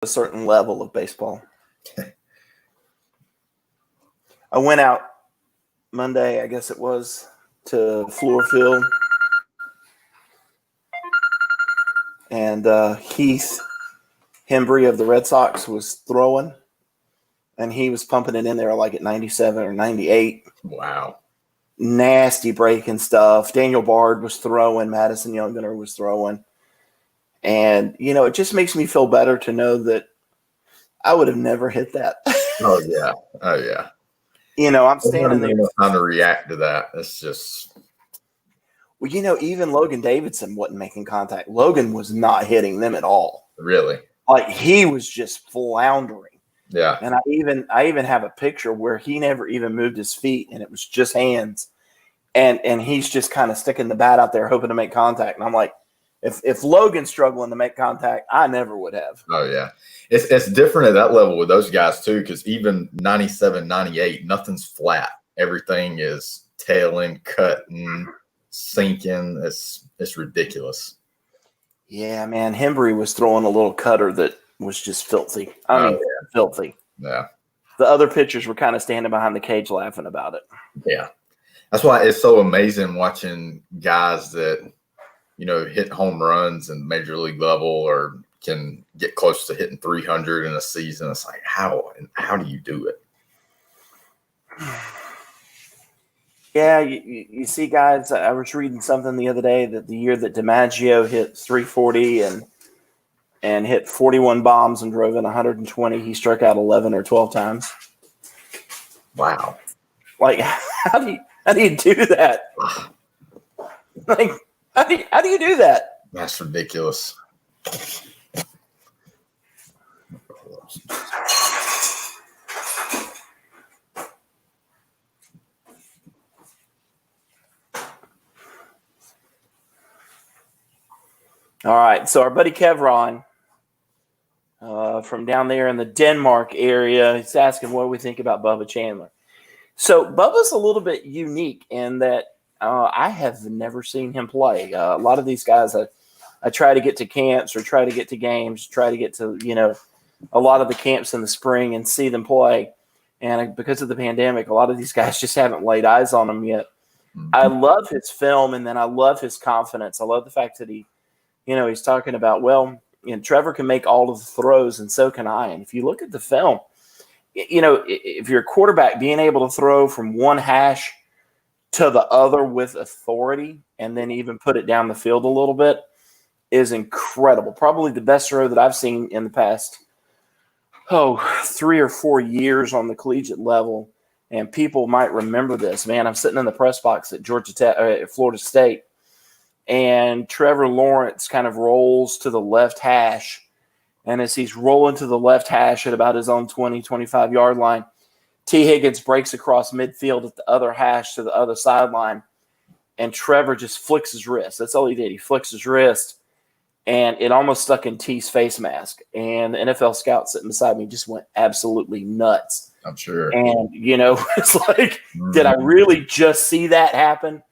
a certain level of baseball. I went out Monday, I guess it was, to Fluor Field. And Heath Hembry of the Red Sox was throwing. And he was pumping it in there like at 97 or 98. Wow. Nasty breaking stuff. Daniel Bard was throwing. Madison Youngner was throwing. And, it just makes me feel better to know that I would have never hit that. Oh, yeah. Oh, yeah. I'm standing there. Time to react to that. It's just. Well, even Logan Davidson wasn't making contact. Logan was not hitting them at all. Really? Like, he was just floundering. Yeah. And I even have a picture where he never even moved his feet, and it was just hands. And he's just kind of sticking the bat out there hoping to make contact. And I'm like, if Logan's struggling to make contact, I never would have. Oh, yeah. It's different at that level with those guys, too, because even 97, 98, nothing's flat. Everything is tailing, cutting, sinking. It's ridiculous. Yeah, man. Hembry was throwing a little cutter that was just filthy. I mean, filthy. Yeah. The other pitchers were kind of standing behind the cage laughing about it. Yeah. That's why it's so amazing watching guys that, hit home runs in major league level or can get close to hitting 300 in a season. It's like, how do you do it? Yeah, you see guys, I was reading something the other day that the year that DiMaggio hit 340 and hit 41 bombs and drove in 120, he struck out 11 or 12 times. Wow. Like, how do you do that? Like, how do you do that? That's ridiculous. All right, so our buddy Kevron from down there in the Denmark area, he's asking what we think about Bubba Chandler. So Bubba's a little bit unique in that I have never seen him play. A lot of these guys, I try to get to camps or try to get to games, try to get to, a lot of the camps in the spring and see them play. And because of the pandemic, a lot of these guys just haven't laid eyes on him yet. Mm-hmm. I love his film, and then I love his confidence. I love the fact that he's talking about, Trevor can make all of the throws, and so can I. And if you look at the film, if you're a quarterback, being able to throw from one hash to the other with authority and then even put it down the field a little bit is incredible. Probably the best throw that I've seen in the past, 3 or 4 years on the collegiate level. And people might remember this. Man, I'm sitting in the press box at Florida State, and Trevor Lawrence kind of rolls to the left hash. And as he's rolling to the left hash at about his own 20, 25-yard line, T. Higgins breaks across midfield at the other hash to the other sideline, and Trevor just flicks his wrist. That's all he did. He flicks his wrist, and it almost stuck in T's face mask. And the NFL scout sitting beside me just went absolutely nuts. I'm sure. And, it's like, did I really just see that happen?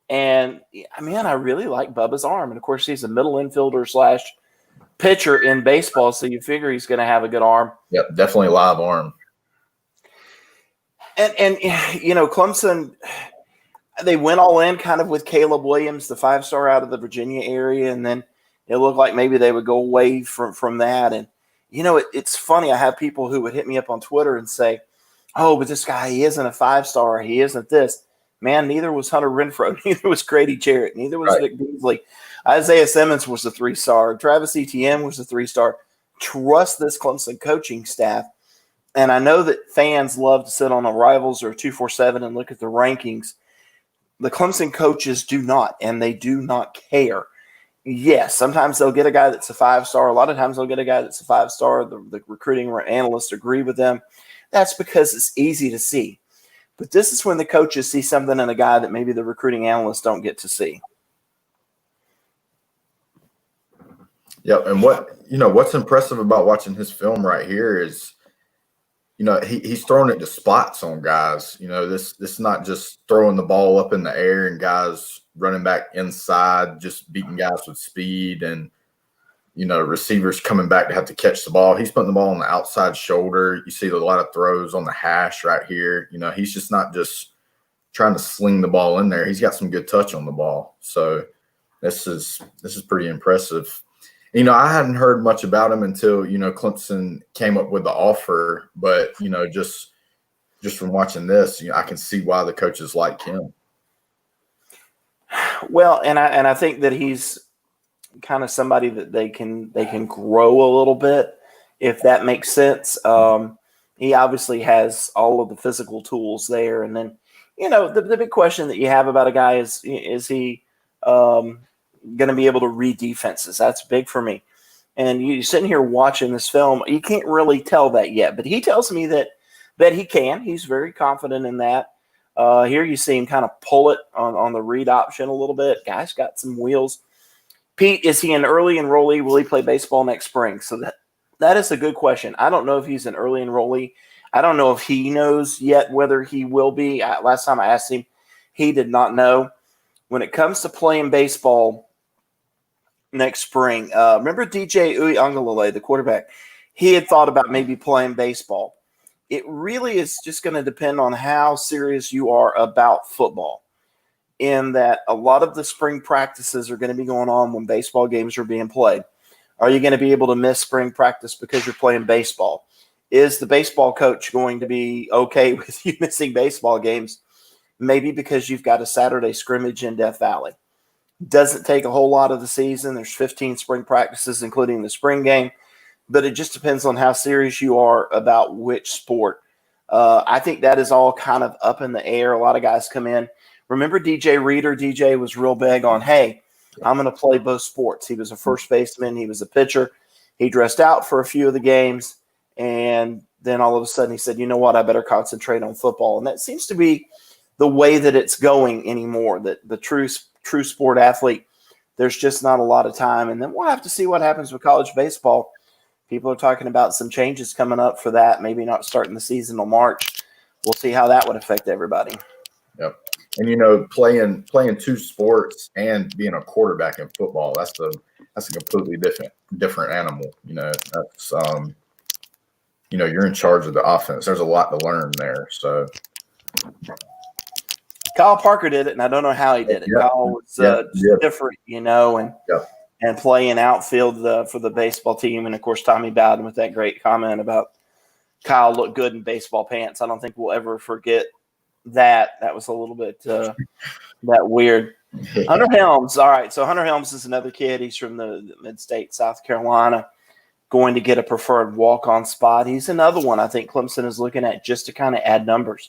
And, I really like Bubba's arm. And, of course, he's a middle infielder / pitcher in baseball, so you figure he's going to have a good arm. Yep, definitely live arm. And Clemson, they went all in kind of with Caleb Williams, the 5-star out of the Virginia area, and then it looked like maybe they would go away from that. And, it's funny. I have people who would hit me up on Twitter and say, oh, but this guy, he isn't a 5-star. He isn't this. Man, neither was Hunter Renfroe. Neither was Grady Jarrett. Neither was Vic Beasley. Isaiah Simmons was a 3-star. Travis Etienne was a 3-star. Trust this Clemson coaching staff. And I know that fans love to sit on a Rivals or 247 and look at the rankings. The Clemson coaches do not, and they do not care. Yes, sometimes they'll get a guy that's a 5-star. A lot of times they'll get a guy that's a 5-star. The recruiting analysts agree with them. That's because it's easy to see. But this is when the coaches see something in a guy that maybe the recruiting analysts don't get to see. Yeah, and what's impressive about watching his film right here is, he's throwing it to spots on guys. This is not just throwing the ball up in the air and guys running back inside, just beating guys with speed. And, receivers coming back to have to catch the ball. He's putting the ball on the outside shoulder. You see a lot of throws on the hash right here. He's just not just trying to sling the ball in there. He's got some good touch on the ball. So this is pretty impressive. I hadn't heard much about him until, Clemson came up with the offer. But, just from watching this, I can see why the coaches like him. Well, and I think that he's kind of somebody that they can grow a little bit, if that makes sense. He obviously has all of the physical tools there, and then the big question that you have about a guy is he going to be able to read defenses? That's big for me. And you sitting here watching this film, you can't really tell that yet, but he tells me that he can. He's very confident in that. Here you see him kind of pull it on the read option a little bit. Guy's got some wheels. Pete, is he an early enrollee? Will he play baseball next spring? So that is a good question. I don't know if he's an early enrollee. I don't know if he knows yet whether he will be. Last time I asked him, he did not know. When it comes to playing baseball next spring, remember DJ Uiagalelei, the quarterback? He had thought about maybe playing baseball. It really is just going to depend on how serious you are about football, in that a lot of the spring practices are going to be going on when baseball games are being played. Are you going to be able to miss spring practice because you're playing baseball? Is the baseball coach going to be okay with you missing baseball games? Maybe because you've got a Saturday scrimmage in Death Valley. Doesn't take a whole lot of the season. There's 15 spring practices, including the spring game. But it just depends on how serious you are about which sport. I think that is all kind of up in the air. A lot of guys come in. Remember DJ Reader? DJ was real big on, hey, I'm going to play both sports. He was a first baseman. He was a pitcher. He dressed out for a few of the games. And then all of a sudden he said, you know what, I better concentrate on football. And that seems to be the way that it's going anymore, that the true sport athlete, there's just not a lot of time. And then we'll have to see what happens with college baseball. People are talking about some changes coming up for that, maybe not starting the season till March. We'll see how that would affect everybody. Yep. And, playing two sports and being a quarterback in football, that's a completely different animal. That's you're in charge of the offense. There's a lot to learn there. So Kyle Parker did it, and I don't know how he did it. Yep. Kyle was different, and playing outfield for the baseball team. And, of course, Tommy Bowden with that great comment about Kyle looked good in baseball pants. I don't think we'll ever forget that. That was a little bit that weird. Hunter Helms. All right, so Hunter Helms is another kid. He's from the mid-state, South Carolina, going to get a preferred walk-on spot. He's another one I think Clemson is looking at just to kind of add numbers.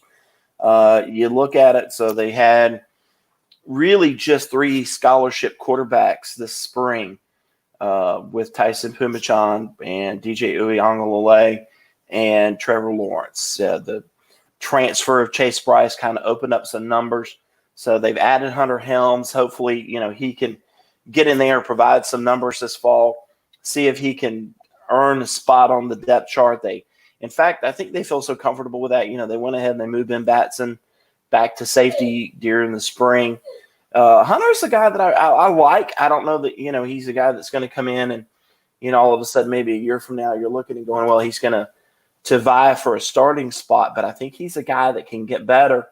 You look at it, so they had really just 3 scholarship quarterbacks this spring with Tyson Pumachan and DJ Uiagalelei and Trevor Lawrence. The transfer of Chase Bryce kind of opened up some numbers. So they've added Hunter Helms. Hopefully, he can get in there and provide some numbers this fall, see if he can earn a spot on the depth chart. In fact, I think they feel so comfortable with that. They went ahead and they moved in Batson back to safety during the spring. Hunter's a guy that I like. I don't know that, he's a guy that's going to come in and, all of a sudden, maybe a year from now, you're looking and going, well, he's going to vie for a starting spot. But I think he's a guy that can get better.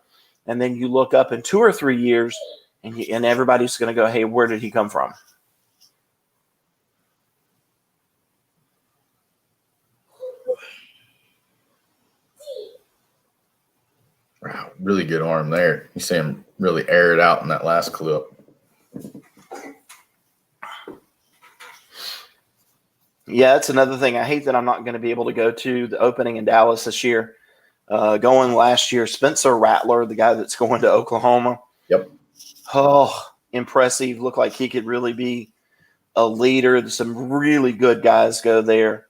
And then you look up in 2 or 3 years and everybody's going to go, hey, where did he come from? Wow, really good arm there. You see him really air it out in that last clip. Yeah, that's another thing. I hate that I'm not going to be able to go to the opening in Dallas this year. Going last year, Spencer Rattler, the guy that's going to Oklahoma. Yep. Oh, impressive. Looked like he could really be a leader. There's some really good guys go there.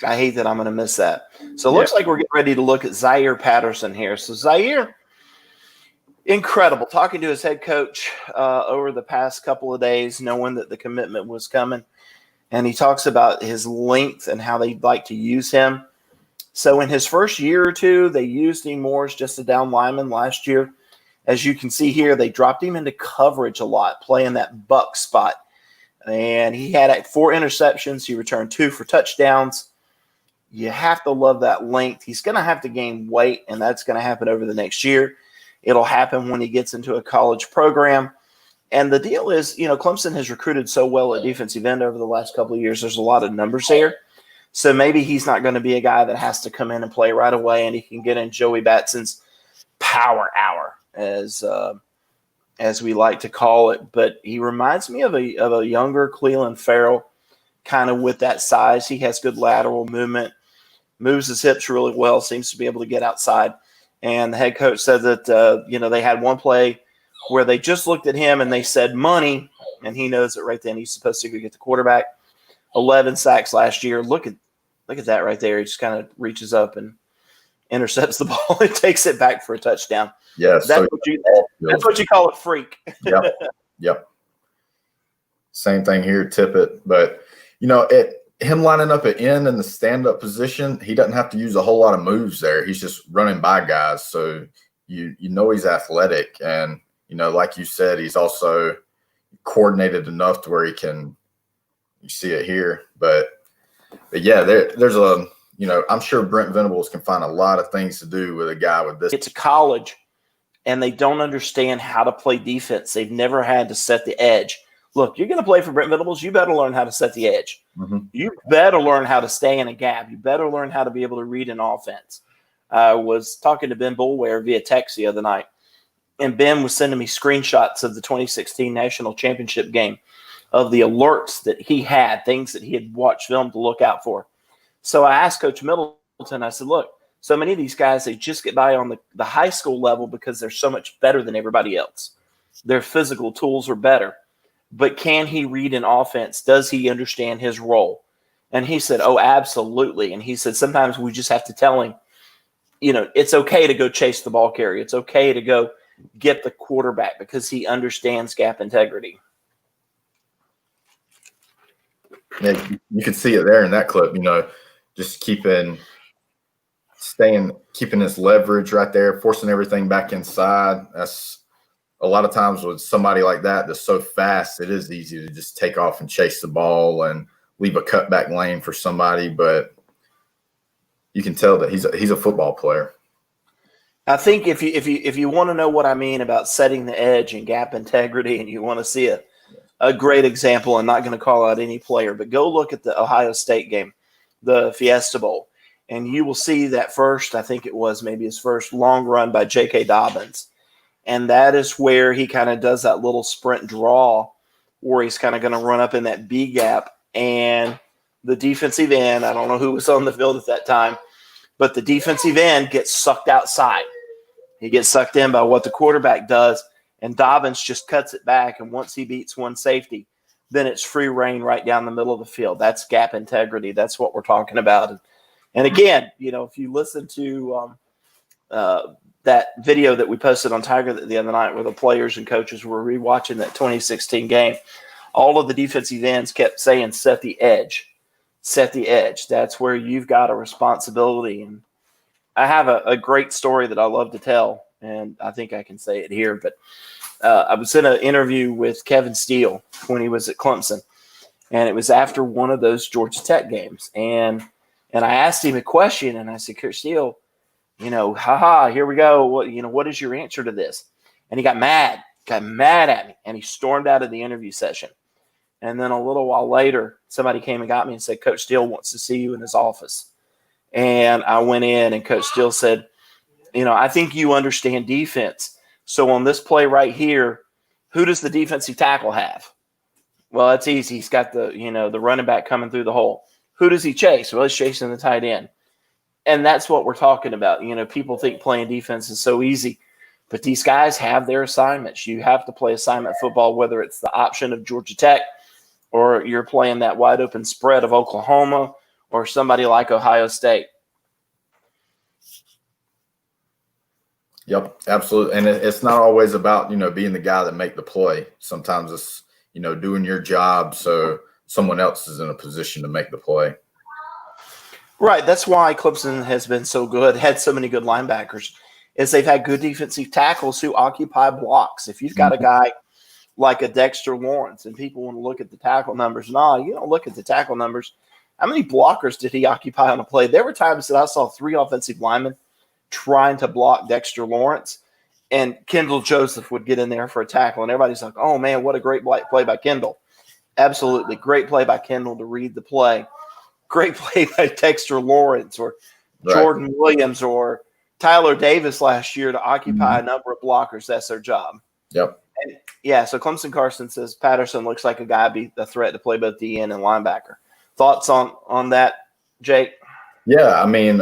I hate that I'm going to miss that. So it looks like we're getting ready to look at Zyre Patterson here. So Zaire, incredible. Talking to his head coach over the past couple of days, knowing that the commitment was coming. And he talks about his length and how they'd like to use him. So in his first year or two, they used him more as just a down lineman last year. As you can see here, they dropped him into coverage a lot, playing that buck spot. and he had 4 interceptions. He returned 2 for touchdowns. You have to love that length. He's going to have to gain weight, and that's going to happen over the next year. It'll happen when he gets into a college program. And the deal is, Clemson has recruited so well at defensive end over the last couple of years. There's a lot of numbers there. So maybe he's not going to be a guy that has to come in and play right away, and he can get in Joey Batson's power hour, as we like to call it. But he reminds me of a younger Cleveland Farrell, kind of with that size. He has good lateral movement, moves his hips really well, seems to be able to get outside. And the head coach said that, they had one play where they just looked at him and they said money, and he knows it right then. He's supposed to go get the quarterback. 11 sacks last year. Look at that right there. He just kind of reaches up and intercepts the ball and takes it back for a touchdown. Yes. That's what you call a freak. Yep. Same thing here, Tippett. But, him lining up at end in the stand-up position, he doesn't have to use a whole lot of moves there. He's just running by guys. So, he's athletic. And, like you said, he's also coordinated enough to where you see it here. But yeah, there's I'm sure Brent Venables can find a lot of things to do with a guy with this. It's a college, and they don't understand how to play defense. They've never had to set the edge. Look, you're going to play for Brent Venables. You better learn how to set the edge. Mm-hmm. You better learn how to stay in a gap. You better learn how to be able to read an offense. I was talking to Ben Boulware via text the other night, and Ben was sending me screenshots of the 2016 National Championship game, of the alerts that he had, things that he had watched film to look out for. So I asked Coach Middleton, I said, look, so many of these guys, they just get by on the high school level because they're so much better than everybody else. Their physical tools are better. But can he read an offense? Does he understand his role? And he said, oh, absolutely. And he said, sometimes we just have to tell him, it's okay to go chase the ball carrier. It's okay to go get the quarterback because he understands gap integrity. Yeah, you could see it there in that clip, just keeping his leverage right there, forcing everything back inside. That's a lot of times with somebody like that that's so fast, it is easy to just take off and chase the ball and leave a cutback lane for somebody. But you can tell that he's a football player. I think if you want to know what I mean about setting the edge and gap integrity, and you want to see a great example, I'm not going to call out any player, but go look at the Ohio State game, the Fiesta Bowl, and you will see that first, I think it was maybe his first long run by J.K. Dobbins. And that is where he kind of does that little sprint draw where he's kind of going to run up in that B gap. And the defensive end, I don't know who was on the field at that time, but the defensive end gets sucked outside. He gets sucked in by what the quarterback does, and Dobbins just cuts it back. And once he beats one safety, then it's free reign right down the middle of the field. That's gap integrity. That's what we're talking about. And again, if you listen to that video that we posted on Tiger the other night where the players and coaches were rewatching that 2016 game, all of the defensive ends kept saying, set the edge. Set the edge. That's where you've got a responsibility. And I have a great story that I love to tell, and I think I can say it here. But I was in an interview with Kevin Steele when he was at Clemson, and it was after one of those Georgia Tech games. And I asked him a question, and I said, Steele, here we go. What is your answer to this? And he got mad at me, and he stormed out of the interview session. And then a little while later, somebody came and got me and said, Coach Steele wants to see you in his office. And I went in, and Coach Steele said, I think you understand defense. So on this play right here, who does the defensive tackle have? Well, it's easy. He's got the running back coming through the hole. Who does he chase? Well, he's chasing the tight end. And that's what we're talking about. People think playing defense is so easy, but these guys have their assignments. You have to play assignment football, whether it's the option of Georgia Tech or you're playing that wide open spread of Oklahoma or somebody like Ohio State. Yep, absolutely. And it's not always about, being the guy that make the play. Sometimes it's, doing your job so someone else is in a position to make the play. Right. That's why Clemson has been so good, had so many good linebackers, is they've had good defensive tackles who occupy blocks. If you've got a guy like a Dexter Lawrence, and people want to look at the tackle numbers. No, you don't look at the tackle numbers. How many blockers did he occupy on a play? There were times that I saw 3 offensive linemen trying to block Dexter Lawrence, and Kendall Joseph would get in there for a tackle, and everybody's like, oh, man, what a great play by Kendall. Absolutely. Great play by Kendall to read the play. Great play by Dexter Lawrence or Jordan Williams or Tyler Davis last year to occupy a number of blockers. That's their job. Yep. And yeah, so Clemson Carson says Patterson looks like a guy be a threat to play both DN and linebacker. Thoughts on that, Jake? Yeah, I mean,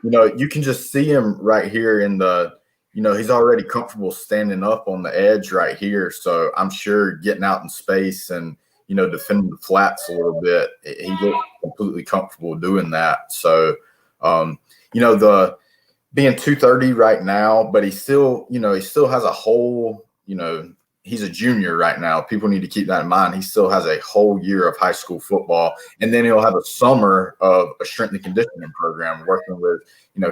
you can just see him right here in the, he's already comfortable standing up on the edge right here. So I'm sure getting out in space and, defending the flats a little bit, he looks completely comfortable doing that. So, the being 230 right now, but he still has a whole, he's a junior right now. People need to keep that in mind. He still has a whole year of high school football, and then he'll have a summer of a strength and conditioning program working with,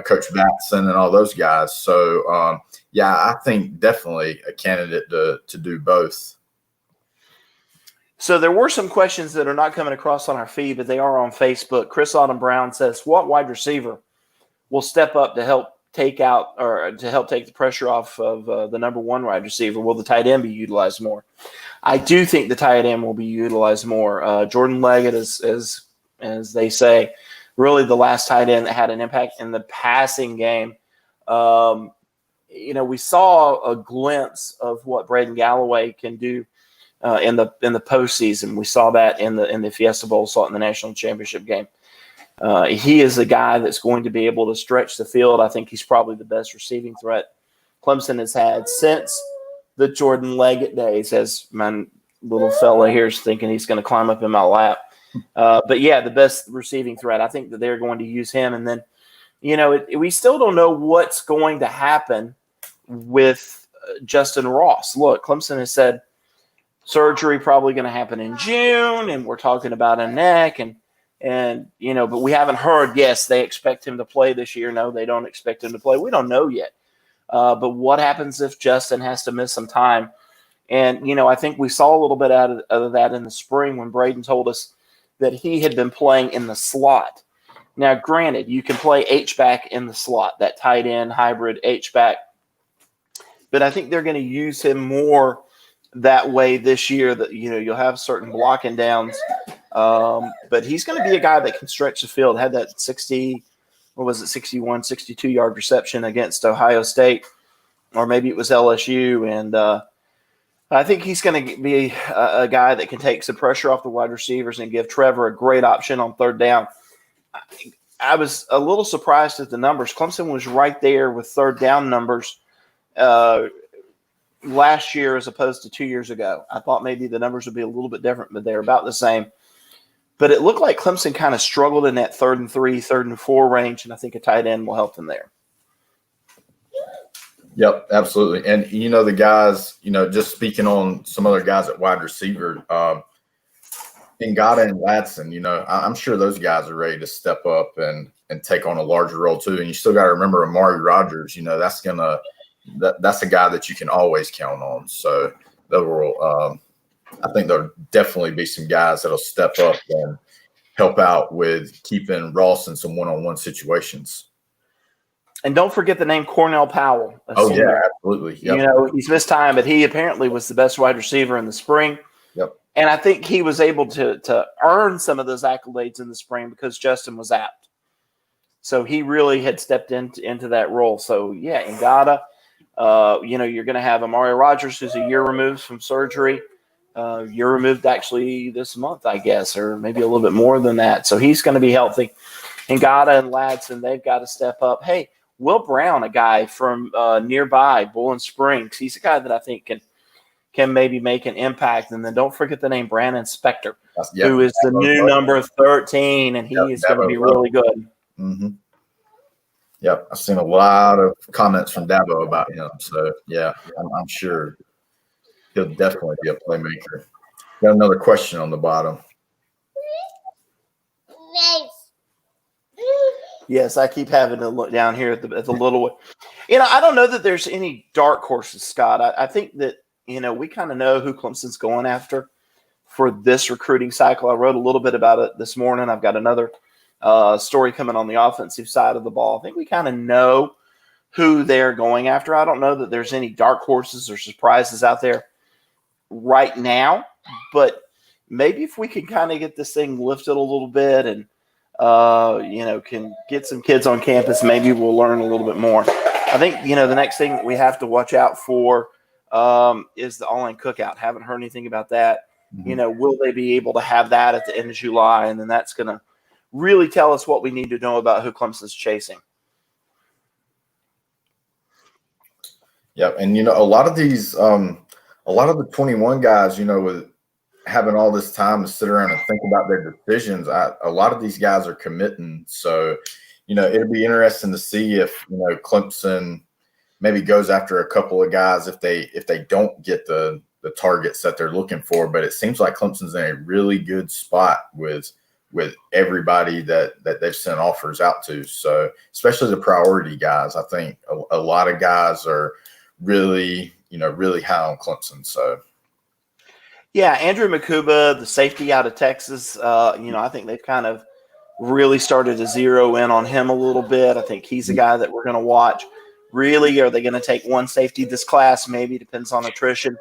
Coach Batson and all those guys. So, I think definitely a candidate to do both. So there were some questions that are not coming across on our feed, but they are on Facebook. Chris Autumn Brown says, what wide receiver will step up to help take the pressure off of the number one wide receiver? Will the tight end be utilized more? I do think the tight end will be utilized more. Jordan Leggett is, as they say, really the last tight end that had an impact in the passing game. We saw a glimpse of what Braden Galloway can do in the postseason. We saw that in the Fiesta Bowl, saw it in the national championship game. He is a guy that's going to be able to stretch the field. I think he's probably the best receiving threat Clemson has had since the Jordan Leggett days, as my little fella here is thinking he's going to climb up in my lap. But yeah, the best receiving threat. I think that they're going to use him. And then, we still don't know what's going to happen with Justin Ross. Look, Clemson has said surgery probably going to happen in June, and we're talking about a neck and but we haven't heard, yes, they expect him to play this year. No, they don't expect him to play. We don't know yet. But what happens if Justin has to miss some time? And, I think we saw a little bit out of that in the spring when Braden told us that he had been playing in the slot. Now, granted, you can play H-back in the slot, that tight end hybrid H-back. But I think they're going to use him more that way this year, that you'll have certain blocking downs, but he's going to be a guy that can stretch the field. Had that 61 62 yard reception against Ohio State, or maybe it was LSU, and I think he's going to be a guy that can take some pressure off the wide receivers and give Trevor a great option on third down. I was a little surprised at the numbers. Clemson was right there with third down numbers last year as opposed to 2 years ago. I thought maybe the numbers would be a little bit different, but they're about the same. But it looked like Clemson kind of struggled in that 3rd and 3, 3rd and 4 range, and I think a tight end will help them there. Yep, absolutely. And, the guys, just speaking on some other guys at wide receiver, Ngata and Batson, I'm sure those guys are ready to step up and take on a larger role too. And you still got to remember Amari Rogers, that's a guy that you can always count on. So I think there'll definitely be some guys that'll step up and help out with keeping Ross in some one-on-one situations. And don't forget the name Cornell Powell. Oh, yeah, absolutely. Yep. He's missed time, but he apparently was the best wide receiver in the spring. Yep. And I think he was able to earn some of those accolades in the spring because Justin was out. So he really had stepped into that role. So, yeah, Ngata. You're going to have Amari Rogers, who's a year removed from surgery. Year removed actually this month, I guess, or maybe a little bit more than that. So he's going to be healthy. Ngata and Ladson, they've got to step up. Hey, Will Brown, a guy from nearby, Bowling Springs, he's a guy that I think can maybe make an impact. And then don't forget the name Brandon Spector, who is the new number 13, and he is going to be really good. Mm-hmm. Yep, I've seen a lot of comments from Dabo about him. So, yeah, I'm sure he'll definitely be a playmaker. Got another question on the bottom. Yes, I keep having to look down here at the little one. I don't know that there's any dark horses, Scott. I think that, we kind of know who Clemson's going after for this recruiting cycle. I wrote a little bit about it this morning. I've got another story coming on the offensive side of the ball. I think we kind of know who they're going after. I don't know that there's any dark horses or surprises out there right now, but maybe if we can kind of get this thing lifted a little bit and can get some kids on campus, maybe we'll learn a little bit more. I think, the next thing that we have to watch out for is the all-in cookout. Haven't heard anything about that. Mm-hmm. Will they be able to have that at the end of July? And then that's going to really tell us what we need to know about who Clemson's chasing. Yep. And, a lot of these, a lot of the 21 guys, with having all this time to sit around and think about their decisions, a lot of these guys are committing. So, it'll be interesting to see if, Clemson maybe goes after a couple of guys if they don't get the targets that they're looking for. But it seems like Clemson's in a really good spot with everybody that they've sent offers out to. So especially the priority guys, I think a lot of guys are really high on Clemson. So yeah, Andrew Mokuba, the safety out of Texas, I think they've kind of really started to zero in on him a little bit. I think he's a guy that we're going to watch. Really, are they going to take one safety this class? Maybe, depends on attrition.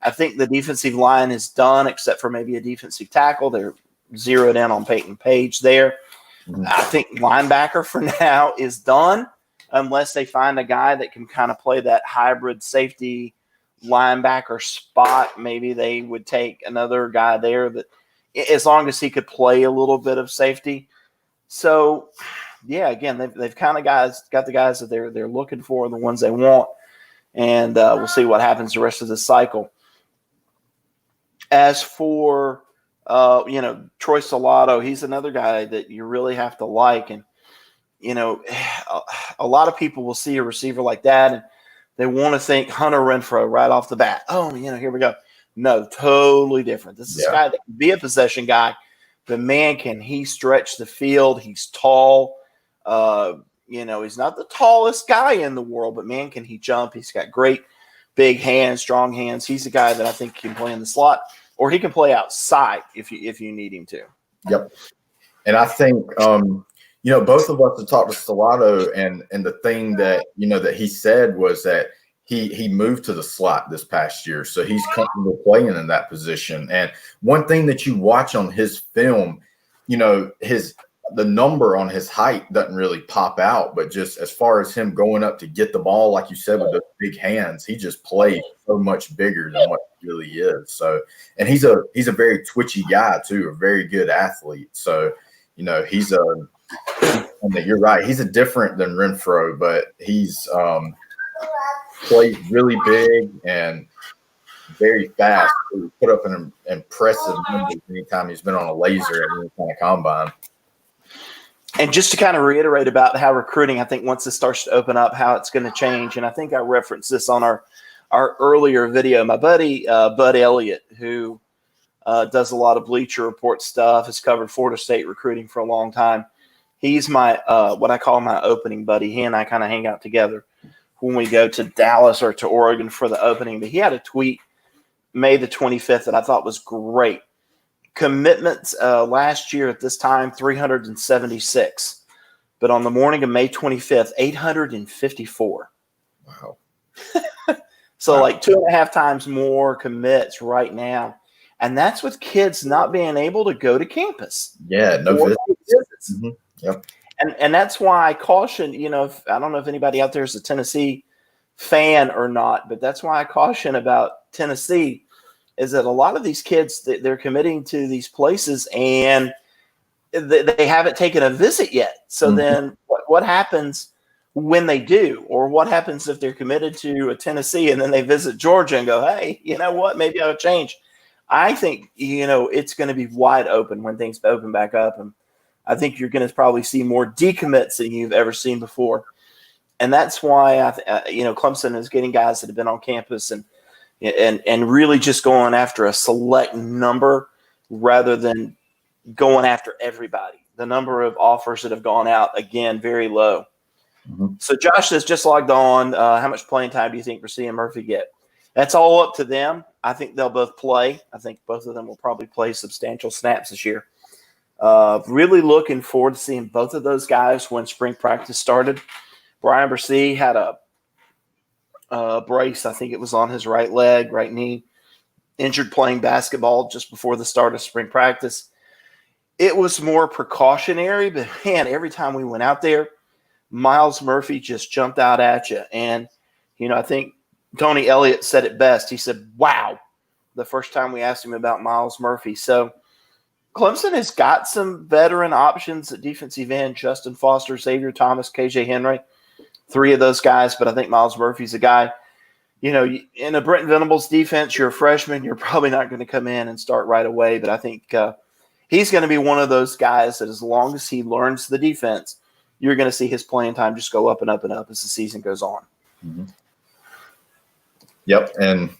I think the defensive line is done, except for maybe a defensive tackle. They're zeroed in on Peyton Page there. Mm-hmm. I think linebacker for now is done, unless they find a guy that can kind of play that hybrid safety linebacker spot. Maybe they would take another guy there that, as long as he could play a little bit of safety. So, yeah, again, they've kind of got the guys that they're looking for, the ones they want, and we'll see what happens the rest of this cycle. As for Troy Salato, he's another guy that you really have to like, and a lot of people will see a receiver like that and they want to think Hunter Renfrow right off the bat. Oh, here we go. No, totally different. This is a guy that can be a possession guy, but man, can he stretch the field. He's tall. He's not the tallest guy in the world, but man, can he jump. He's got great big hands, strong hands. He's a guy that I think can play in the slot, or he can play outside if you need him to. Yep. And I think, both of us have talked to Salato, and the thing that, that he said was that he moved to the slot this past year. So he's comfortable playing in that position. And one thing that you watch on his film, the number on his height doesn't really pop out, but just as far as him going up to get the ball, like you said, with those big hands, he just plays so much bigger than what he really is. So, and he's a very twitchy guy too, a very good athlete. So, you're right. He's a different than Renfrow, but he's plays really big and very fast. He put up an impressive numbers anytime he's been on a laser at any kind of combine. And just to kind of reiterate about how recruiting, I think once this starts to open up, how it's going to change. And I think I referenced this on our earlier video. My buddy, Bud Elliott, who does a lot of Bleacher Report stuff, has covered Florida State recruiting for a long time. He's my what I call my opening buddy. He and I kind of hang out together when we go to Dallas or to Oregon for the opening. But he had a tweet May the 25th that I thought was great. Commitments last year at this time, 376. But on the morning of May 25th, 854. Wow. So like 2.5 times more commits right now. And that's with kids not being able to go to campus. Yeah, no visits. Mm-hmm. Yep. And that's why I caution, I don't know if anybody out there is a Tennessee fan or not, but that's why I caution about Tennessee is that a lot of these kids, they're committing to these places and they haven't taken a visit yet. So then what happens when they do, or what happens if they're committed to a Tennessee and then they visit Georgia and go, hey, you know what, maybe I'll change. I think, it's going to be wide open when things open back up. And I think you're going to probably see more decommits than you've ever seen before. And that's why, Clemson is getting guys that have been on campus and really just going after a select number rather than going after everybody. The number of offers that have gone out, again, very low. Mm-hmm. So Josh has just logged on. How much playing time do you think Rasheed Murphy get? That's all up to them. I think they'll both play. I think both of them will probably play substantial snaps this year. Really looking forward to seeing both of those guys when spring practice started. Brian Bresee had a brace. I think it was on his right leg, right knee, injured playing basketball just before the start of spring practice. It was more precautionary, but man, every time we went out there, Miles Murphy just jumped out at you. And, I think Tony Elliott said it best. He said, wow, the first time we asked him about Miles Murphy. So Clemson has got some veteran options at defensive end: Justin Foster, Xavier Thomas, KJ Henry, 3 of those guys. But I think Miles Murphy's a guy, in a Brent Venables defense, you're a freshman, you're probably not going to come in and start right away. But I think he's going to be one of those guys that as long as he learns the defense, you're going to see his playing time just go up and up and up as the season goes on. Mm-hmm. Yep. And,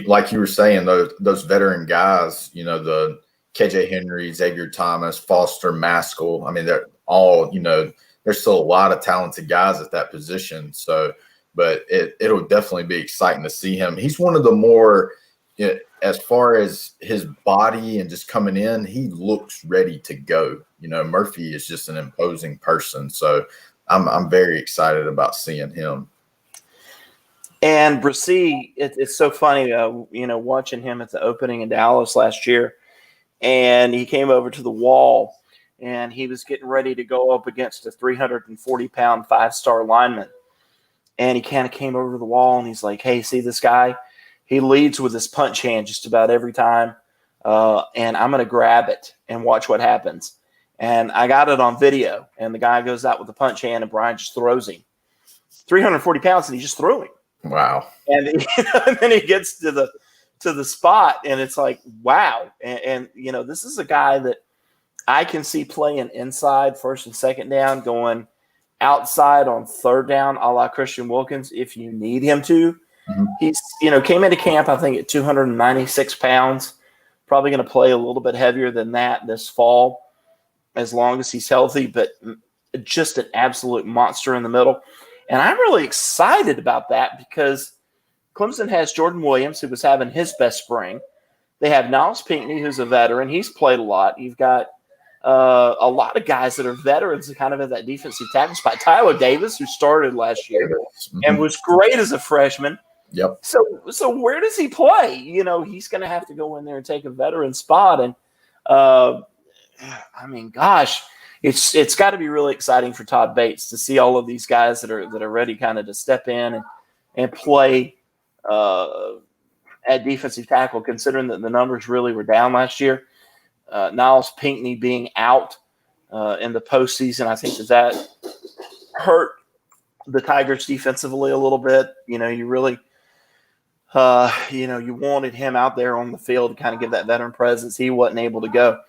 like you were saying, those veteran guys, the KJ Henry, Xavier Thomas, Foster, Maskell, I mean, they're all, there's still a lot of talented guys at that position. So, but it'll definitely be exciting to see him. He's one of the more, as far as his body and just coming in, he looks ready to go. Murphy is just an imposing person. So I'm very excited about seeing him. And Bresee, it's so funny, watching him at the opening in Dallas last year. And he came over to the wall, and he was getting ready to go up against a 340-pound 5-star lineman. And he kind of came over to the wall, and he's like, hey, see this guy? He leads with his punch hand just about every time. And I'm going to grab it and watch what happens. And I got it on video. And the guy goes out with the punch hand, and Brian just throws him. 340 pounds, and he just threw him. Wow. And, and then he gets to the spot, and it's like, wow. And this is a guy that I can see playing inside first and second down, going outside on third down, a la Christian Wilkins, if you need him to. Mm-hmm. He's, came into camp, I think, at 296 pounds, probably going to play a little bit heavier than that this fall, as long as he's healthy, but just an absolute monster in the middle. And I'm really excited about that because Clemson has Jordan Williams, who was having his best spring. They have Niles Pinckney, who's a veteran. He's played a lot. You've got a lot of guys that are veterans kind of at that defensive tackle spot. Tyler Davis, who started last year and was great as a freshman. Yep. So where does he play? He's going to have to go in there and take a veteran spot. And, gosh, it's got to be really exciting for Todd Bates to see all of these guys that are ready kind of to step in and play at defensive tackle, considering that the numbers really were down last year. Niles Pinckney being out in the postseason, I think that hurt the Tigers defensively a little bit. You really, you wanted him out there on the field to kind of give that veteran presence. He wasn't able to go.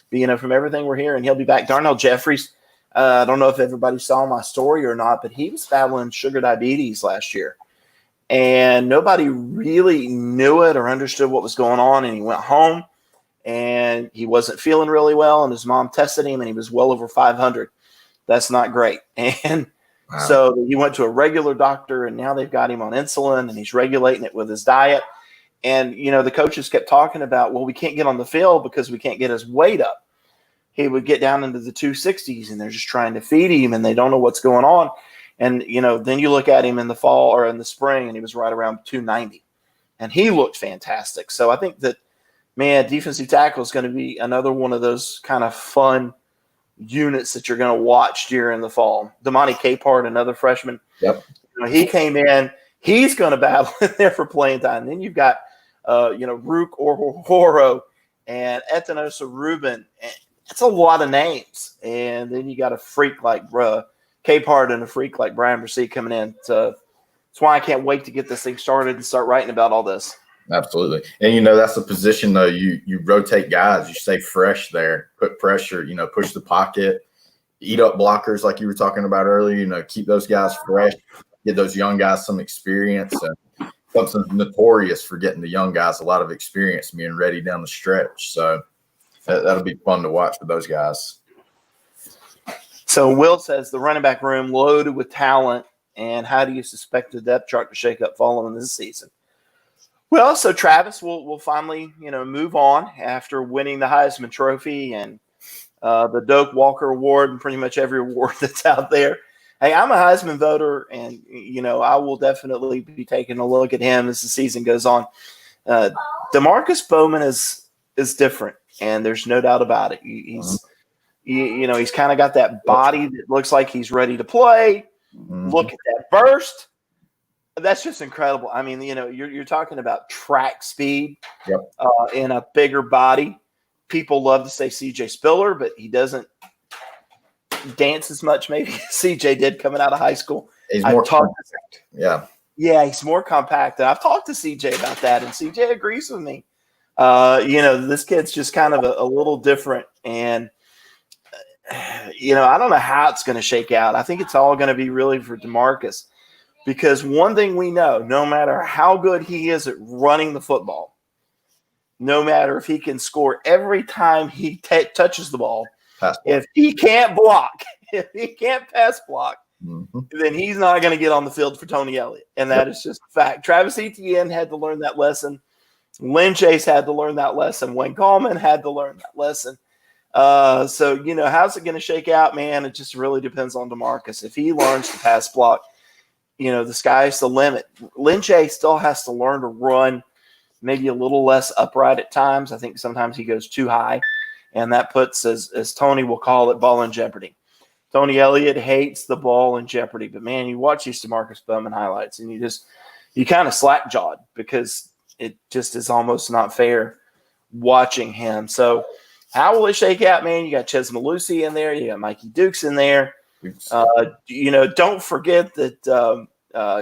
But, from everything we're hearing, he'll be back. Darnell Jeffries, I don't know if everybody saw my story or not, but he was battling sugar diabetes last year. And nobody really knew it or understood what was going on. And he went home, and he wasn't feeling really well. And his mom tested him, and he was well over 500. That's not great. And wow. So he went to a regular doctor, and now they've got him on insulin, and he's regulating it with his diet. And, the coaches kept talking about, well, we can't get on the field because we can't get his weight up. He would get down into the 260s, and they're just trying to feed him, and they don't know what's going on. And, then you look at him in the fall or in the spring, and he was right around 290. And he looked fantastic. So I think that, man, defensive tackle is going to be another one of those kind of fun units that you're going to watch during the fall. Damani Capehart, another freshman. Yep. He came in. He's going to battle in there for playing time. And then you've got, Rook Horo and Etanosa Rubin. That's a lot of names. And then you got a freak like Capehart and a freak like Brian Bresee coming in. So that's why I can't wait to get this thing started and start writing about all this. Absolutely. And, that's a position, though, you rotate guys. You stay fresh there, put pressure, push the pocket, eat up blockers like you were talking about earlier, keep those guys fresh, get those young guys some experience. And Clemson's notorious for getting the young guys a lot of experience, being ready down the stretch. So that'll be fun to watch for those guys. So Will says the running back room loaded with talent, and how do you suspect the depth chart to shake up following this season? Well, so Travis will finally, move on after winning the Heisman Trophy and the Doak Walker Award and pretty much every award that's out there. Hey, I'm a Heisman voter, and I will definitely be taking a look at him as the season goes on. DeMarcus Bowman is different, and there's no doubt about it. He's kind of got that body that looks like he's ready to play. Mm-hmm. Look at that burst. That's just incredible. I mean, you're talking about track speed in a bigger body. People love to say CJ Spiller, but he doesn't dance as much maybe as CJ did coming out of high school. He's more compact. Yeah, he's more compact. And I've talked to CJ about that, and CJ agrees with me. This kid's just kind of a little different. And, I don't know how it's going to shake out. I think it's all going to be really for DeMarcus. Because one thing we know, no matter how good he is at running the football, no matter if he can score every time he touches the ball, if he can't block, if he can't pass block, then he's not going to get on the field for Tony Elliott. And that is just a fact. Travis Etienne had to learn that lesson. Lynn Chase had to learn that lesson. Wayne Gallman had to learn that lesson. How's it going to shake out, man? It just really depends on DeMarcus. If he learns to pass block, the sky's the limit. Lynn Chase still has to learn to run maybe a little less upright at times. I think sometimes he goes too high, and that puts, as Tony will call it, ball in jeopardy. Tony Elliott hates the ball in jeopardy, but, man, you watch these DeMarcus Bowman highlights, and you kind of slack-jawed because it just is almost not fair watching him. So how will it shake out, man? You got Ches Malusi in there. You got Mikey Dukes in there. Don't forget that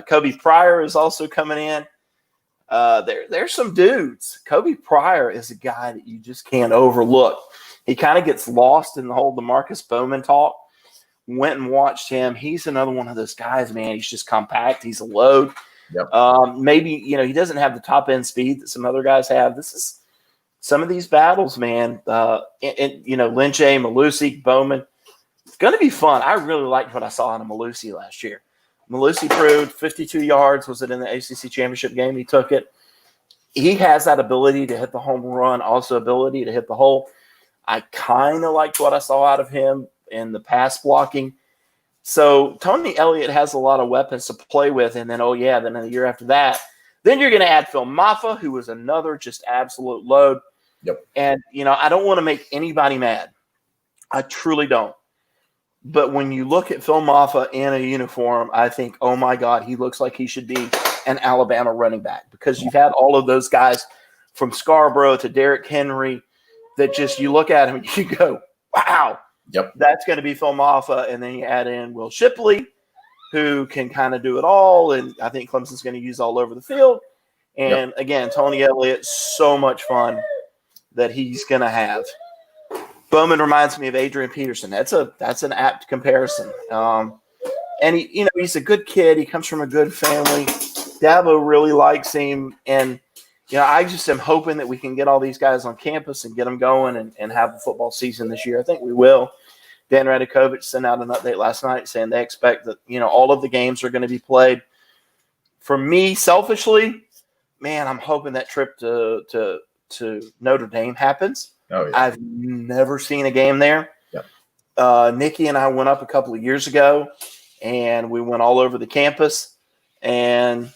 Kobe Pryor is also coming in. There's some dudes. Kobe Pryor is a guy that you just can't overlook. He kind of gets lost in the whole DeMarcus Bowman talk. Went and watched him. He's another one of those guys, man. He's just compact. He's a load. Yep. Maybe, he doesn't have the top end speed that some other guys have. This is some of these battles, man. Lynch, Malusi, Bowman. It's going to be fun. I really liked what I saw out of Malusi last year. Malusi proved 52 yards. Was it in the ACC championship game? He took it. He has that ability to hit the home run, also ability to hit the hole. I kind of liked what I saw out of him in the pass blocking. So Tony Elliott has a lot of weapons to play with. And then, then the year after that, then you're going to add Phil Maffa, who was another just absolute load. Yep. And, I don't want to make anybody mad. I truly don't. But when you look at Phil Maffa in a uniform, I think, oh, my God, he looks like he should be an Alabama running back because you've had all of those guys from Scarborough to Derrick Henry that just you look at him and you go, wow, that's going to be Phil Maffa. And then you add in Will Shipley, who can kind of do it all. And I think Clemson's going to use all over the field. And, again, Tony Elliott, so much fun that he's going to have. Bowman reminds me of Adrian Peterson. That's an apt comparison. And he's a good kid. He comes from a good family. Dabo really likes him. And, I just am hoping that we can get all these guys on campus and get them going and have a football season this year. I think we will. Dan Radakovich sent out an update last night saying they expect that, all of the games are going to be played. For me, selfishly, man, I'm hoping that trip to Notre Dame happens. Oh, yeah. I've never seen a game there. Nikki and I went up a couple of years ago, and we went all over the campus. And,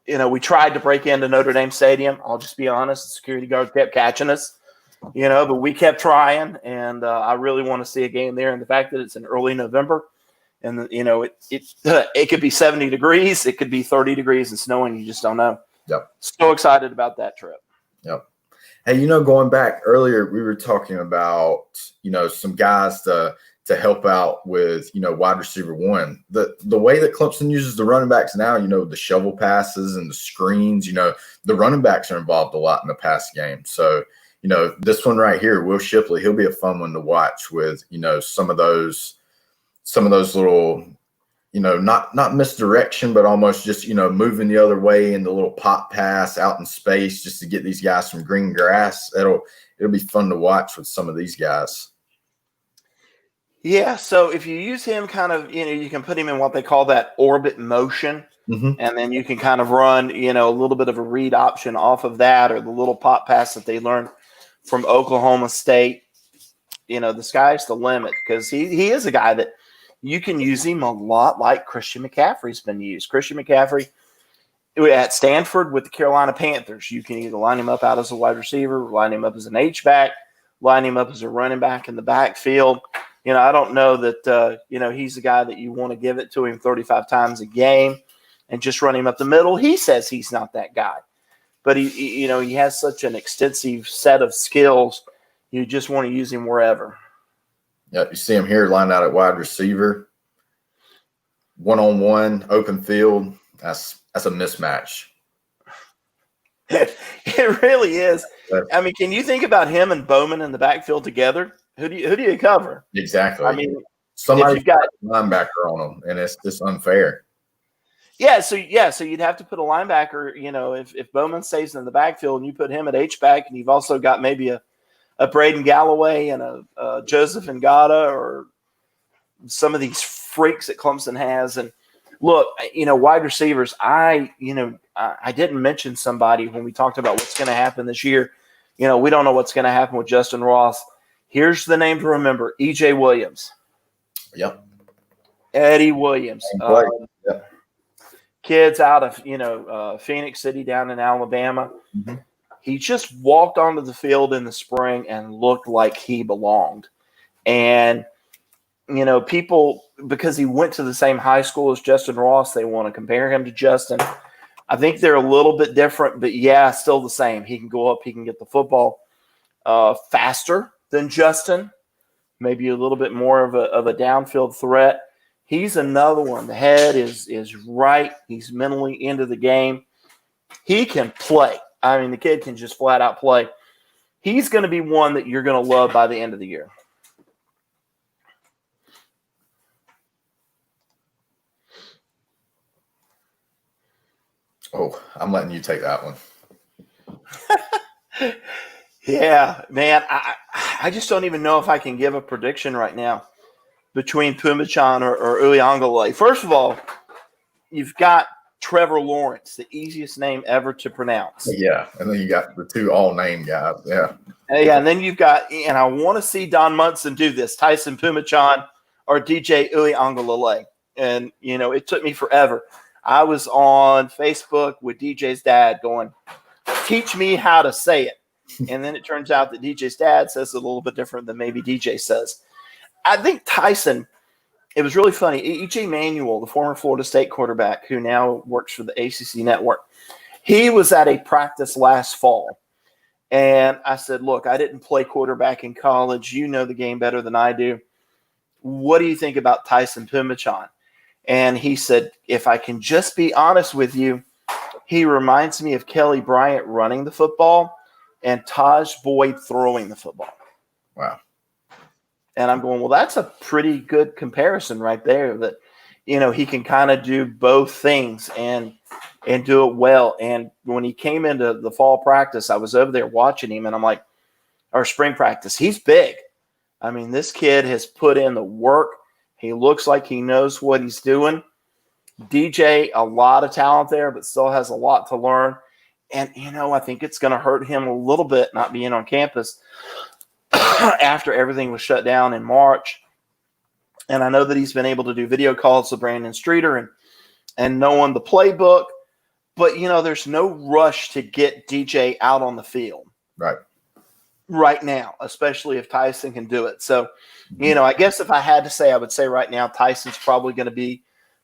we tried to break into Notre Dame Stadium. I'll just be honest. The security guard kept catching us, but we kept trying. And I really want to see a game there. And the fact that it's in early November and, it could be 70 degrees. It could be 30 degrees and snowing. You just don't know. So excited about that trip. Hey, going back earlier, we were talking about, some guys to help out with, wide receiver one. The way that Clemson uses the running backs now, the shovel passes and the screens, the running backs are involved a lot in the pass game. So, this one right here, Will Shipley, he'll be a fun one to watch with, some of those little, not misdirection, but almost just, moving the other way in the little pop pass out in space just to get these guys from green grass. It'll be fun to watch with some of these guys. Yeah, so if you use him kind of, you can put him in what they call that orbit motion. And then you can kind of run, a little bit of a read option off of that, or the little pop pass that they learned from Oklahoma State. The sky's the limit, because he is a guy that you can use him a lot like Christian McCaffrey's been used. Christian McCaffrey at Stanford with the Carolina Panthers, you can either line him up out as a wide receiver, line him up as an H-back, line him up as a running back in the backfield. I don't know that, he's a guy that you want to give it to him 35 times a game and just run him up the middle. He says he's not that guy. But, he has such an extensive set of skills. You just want to use him wherever. Yeah, you see him here lined out at wide receiver. One-on-one, open field. That's a mismatch. It really is. I mean, can you think about him and Bowman in the backfield together? Who do you cover? Exactly. I mean, somebody's got a linebacker on them, and it's just unfair. Yeah, so you'd have to put a linebacker. If Bowman stays in the backfield and you put him at H-back, and you've also got maybe a Braden Galloway and a Joseph Ngata, or some of these freaks that Clemson has. And look, wide receivers, I didn't mention somebody when we talked about what's going to happen this year. We don't know what's going to happen with Justin Ross. Here's the name to remember: E.J. Williams. Yep. Eddie Williams. Yep. Kids out of, Phoenix City down in Alabama. Mm-hmm. He just walked onto the field in the spring and looked like he belonged. And, people, because he went to the same high school as Justin Ross, they want to compare him to Justin. I think they're a little bit different, but still the same. He can go up, he can get the football faster than Justin, maybe a little bit more of a downfield threat. He's another one. The head is right. He's mentally into the game. He can play. I mean, the kid can just flat out play. He's going to be one that you're going to love by the end of the year. Oh, I'm letting you take that one. Yeah, man. I just don't even know if I can give a prediction right now between Pumachan or Uyunglele. First of all, you've got Trevor Lawrence, the easiest name ever to pronounce. Yeah, and then you got the two all-name guys. Yeah. And then you've got, and I want to see Don Munson do this, Tyson Pumachan or DJ Uyunglele. And, it took me forever. I was on Facebook with DJ's dad going, teach me how to say it. And then it turns out that DJ's dad says it a little bit different than maybe DJ says. I think Tyson, it was really funny. E.J. Manuel, the former Florida State quarterback who now works for the ACC network, he was at a practice last fall. And I said, look, I didn't play quarterback in college. You know the game better than I do. What do you think about Tyson Pumachan? And he said, if I can just be honest with you, he reminds me of Kelly Bryant running the football and Taj Boyd throwing the football. Wow. And I'm going, well, that's a pretty good comparison right there, that, he can kind of do both things and do it well. And when he came into the fall practice, I was over there watching him, and I'm like, or spring practice, he's big. I mean, this kid has put in the work. He looks like he knows what he's doing. DJ, a lot of talent there, but still has a lot to learn. And, I think it's going to hurt him a little bit not being on campus after everything was shut down in March. And I know that he's been able to do video calls to Brandon Streeter and knowing the playbook. But, there's no rush to get DJ out on the field right now, especially if Tyson can do it. So, I guess if I had to say, I would say right now Tyson's probably going to be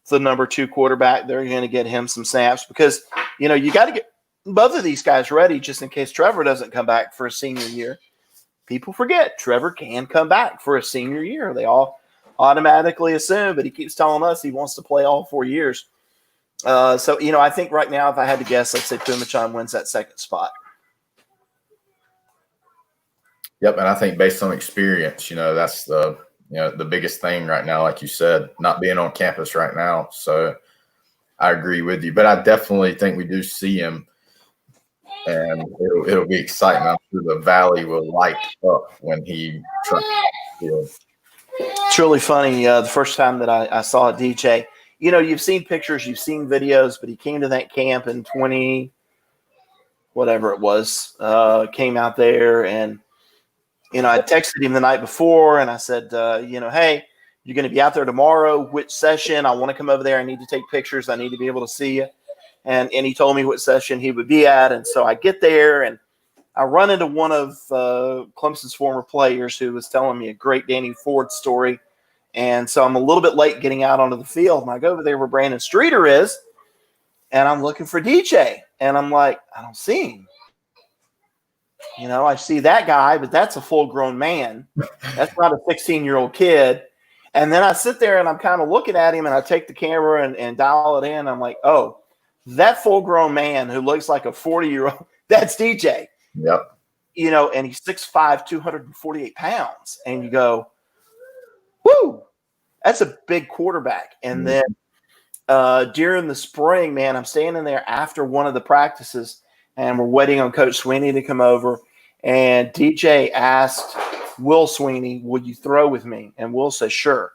the number 2 quarterback. They're going to get him some snaps because, you got to get both of these guys ready just in case Trevor doesn't come back for a senior year. People forget Trevor can come back for a senior year. They all automatically assume, but he keeps telling us he wants to play all 4 years. So, I think right now, if I had to guess, I'd say Pumachan wins that second spot. Yep, and I think based on experience, that's the biggest thing right now, like you said, not being on campus right now. So I agree with you. But I definitely think we do see him, and it'll be exciting. I'm sure the Valley will light up when he tries. It's really funny. The first time that I saw DJ, you've seen pictures, you've seen videos, but he came to that camp in 20, whatever it was, came out there. And, I texted him the night before and I said, hey, you're going to be out there tomorrow. Which session? I want to come over there. I need to take pictures. I need to be able to see you. And he told me what session he would be at. And so I get there and I run into one of Clemson's former players who was telling me a great Danny Ford story. And so I'm a little bit late getting out onto the field. And I go over there where Brandon Streeter is, and I'm looking for DJ. And I'm like, I don't see him. I see that guy, but that's a full-grown man. That's not a 16-year-old kid. And then I sit there, and I'm kind of looking at him, and I take the camera and dial it in. I'm like, oh, that full-grown man who looks like a 40-year-old, that's DJ. Yep. And he's 6'5", 248 pounds. And you go, whoo, that's a big quarterback. And then during the spring, man, I'm standing there after one of the practices, and we're waiting on Coach Sweeney to come over. And DJ asked Will Sweeney, will you throw with me? And Will says, sure.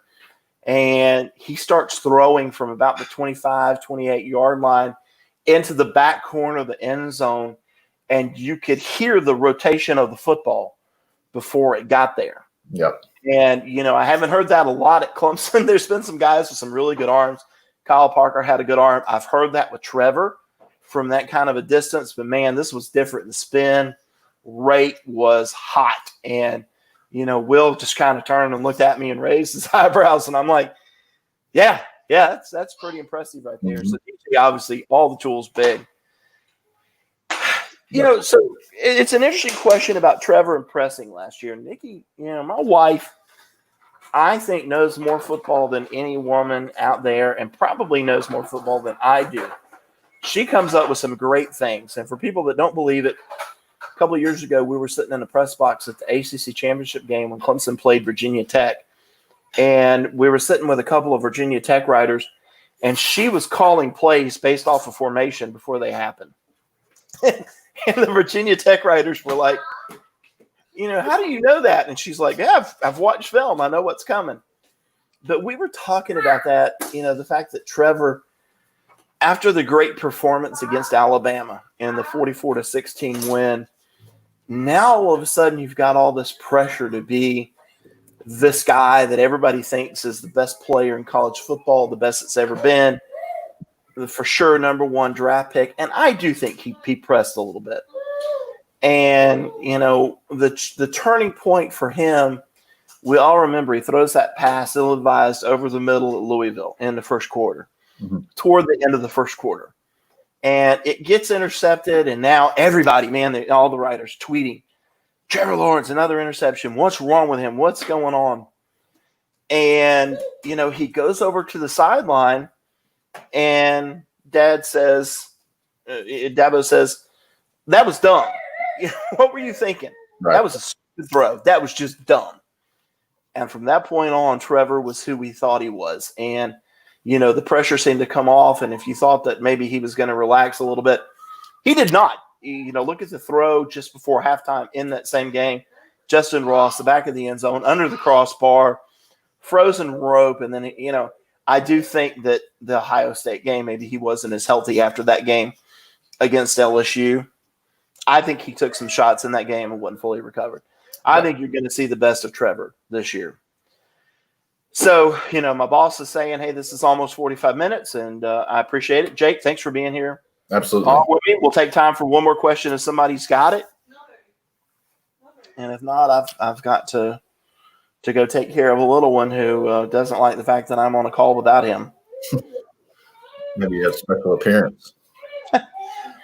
And he starts throwing from about the 25, 28-yard line into the back corner of the end zone. And you could hear the rotation of the football before it got there. Yep. And, I haven't heard that a lot at Clemson. There's been some guys with some really good arms. Kyle Parker had a good arm. I've heard that with Trevor from that kind of a distance. But, man, this was different. The spin rate was hot. And, Will just kind of turned and looked at me and raised his eyebrows. And I'm like, yeah, that's pretty impressive right there. So, DJ, obviously, all the tools big. So it's an interesting question about Trevor and pressing last year. Nikki, my wife, I think, knows more football than any woman out there and probably knows more football than I do. She comes up with some great things. And for people that don't believe it, a couple of years ago, we were sitting in the press box at the ACC championship game when Clemson played Virginia Tech. And we were sitting with a couple of Virginia Tech writers, and she was calling plays based off of formation before they happened. And the Virginia Tech writers were like, how do you know that? And she's like, yeah, I've watched film. I know what's coming. But we were talking about that, the fact that Trevor, after the great performance against Alabama in the 44-16 win, now all of a sudden you've got all this pressure to be this guy that everybody thinks is the best player in college football, the best it's ever been. For sure, number one draft pick. And I do think he pressed a little bit. And, the turning point for him, we all remember he throws that pass ill-advised over the middle at Louisville in the first quarter, toward the end of the first quarter. And it gets intercepted, and now everybody, man, all the writers tweeting, Trevor Lawrence, another interception. What's wrong with him? What's going on? And, he goes over to the sideline, and Dabo says, that was dumb. What were you thinking? Right. That was a stupid throw. That was just dumb. And from that point on, Trevor was who we thought he was. And, the pressure seemed to come off. And if you thought that maybe he was going to relax a little bit, he did not. Look at the throw just before halftime in that same game. Justin Ross, the back of the end zone, under the crossbar, frozen rope. And then, I do think that the Ohio State game, maybe he wasn't as healthy after that game against LSU. I think he took some shots in that game and wasn't fully recovered. I think you're going to see the best of Trevor this year. So, my boss is saying, hey, this is almost 45 minutes, and I appreciate it. Jake, thanks for being here. Absolutely. We'll take time for one more question if somebody's got it. And if not, I've got to go take care of a little one who doesn't like the fact that I'm on a call without him. Maybe a special appearance.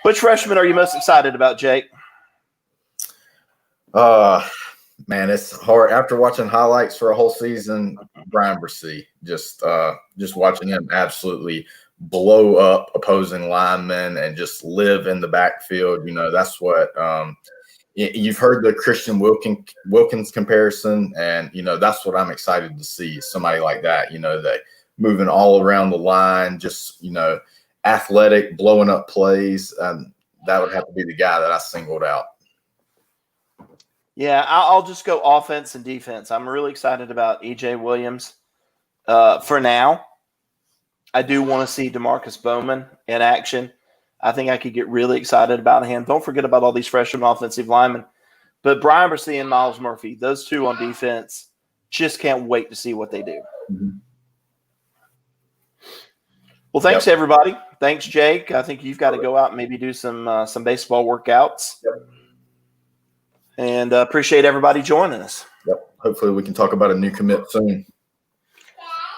Which freshman are you most excited about, Jake? Man, it's hard. After watching highlights for a whole season, Brian Bresee, just watching him absolutely blow up opposing linemen and just live in the backfield. That's what you've heard the Christian Wilkins comparison, and that's what I'm excited to see. Somebody like that, that moving all around the line, just athletic, blowing up plays. That would have to be the guy that I singled out. Yeah, I'll just go offense and defense. I'm really excited about E.J. Williams for now. I do want to see DeMarcus Bowman in action. I think I could get really excited about him. Don't forget about all these freshman offensive linemen. But Brian Brissy and Miles Murphy, those two on defense, just can't wait to see what they do. Mm-hmm. Well, thanks, everybody. Thanks, Jake. I think you've got to go out and maybe do some baseball workouts. Yep. And appreciate everybody joining us. Yep. Hopefully we can talk about a new commit soon.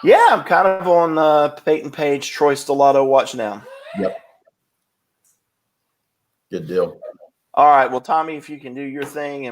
Yeah, I'm kind of on Peyton Page, Troy Stellato watch now. Yep. Good deal. All right. Well, Tommy, if you can do your thing and